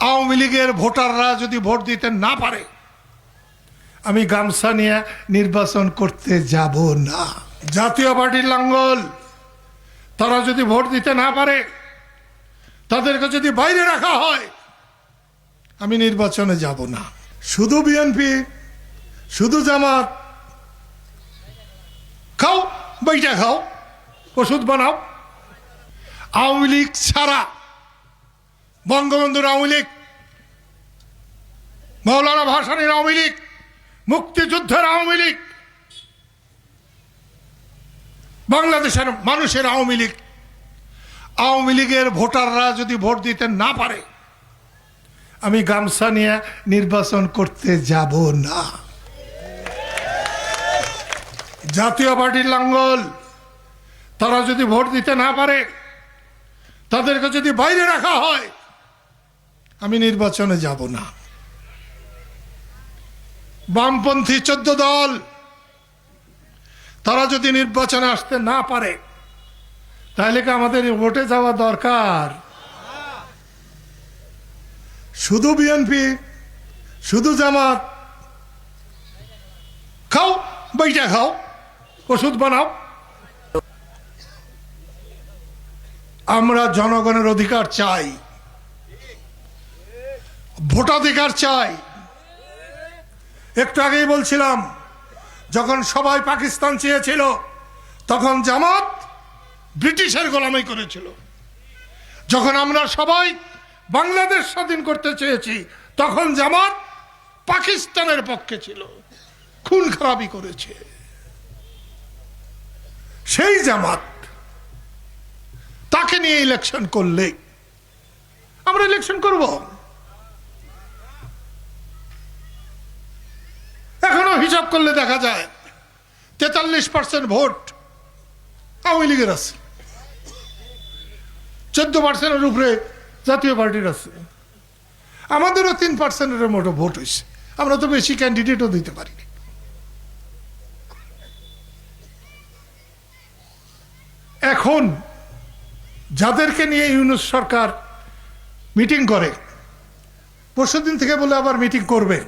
আওয়ামী লীগের ভোটাররা যদি ভোট দিতে না পারে আমি গামছা নিয়ে নির্বাচন করতে যাব না। জাতীয় পার্টির লাঙ্গল তারা যদি ভোট দিতে না পারে, তাদেরকে যদি বাইরে রাখা হয়, আমি নির্বাচনে যাব না। শুধু বিএনপি, শুধু জামাত, খাও বইটা খাও, ওষুধ বানাও। আওয়ামী লীগ ছাড়া, বঙ্গবন্ধুর আওয়ামী লীগ, মৌলানা ভাসানীর আওয়ামী লীগ, মুক্তিযুদ্ধের আওয়ামী লীগ, বাংলাদেশের মানুষের আওয়ামী লীগ, আওয়ামী লীগের ভোটাররা যদি ভোট দিতে না পারে আমি গামছা নিয়ে নির্বাচন করতে যাব না। জাতীয় পার্টির লাঙ্গল তারা যদি ভোট দিতে না পারে, তাদেরকে যদি বাইরে রাখা হয়, আমি নির্বাচনে যাব না। বামপন্থী 14 দল তারা যদি নির্বাচনে আসতে না পারে, তাহলে কি আমাদের ভোটে যাওয়া দরকার? শুধু বিএনপি, শুধু জামাত, খাও বইটা খাও, ওষুধ বানাও। আমরা জনগণের অধিকার চাই, ভোটাধিকার চাই। একটু আগেই বলছিলাম, যখন সবাই পাকিস্তান চেয়েছিল তখন জামাত ব্রিটিশের গোলামি করেছিল। যখন আমরা সবাই বাংলাদেশ স্বাধীন করতে চেয়েছি তখন জামাত পাকিস্তানের পক্ষে ছিল, খুন খারাপি করেছে। সেই জামাত তাকে নিয়ে ইলেকশন করলে আমরা ইলেকশন করব? এখনো হিসাব করলে দেখা যায় 43% ভোট আওয়ামী লীগের আছে, 14%-এর উপরে জাতীয় পার্টির আছে। আমাদেরও 3%-এর মতো ভোট হয়েছে। আমরা তো বেশি ক্যান্ডিডেটও দিতে পারিনি। এখন যাদেরকে নিয়ে ইউনূস সরকার মিটিং করে, পরশুদিন থেকে বলে আবার মিটিং করবে।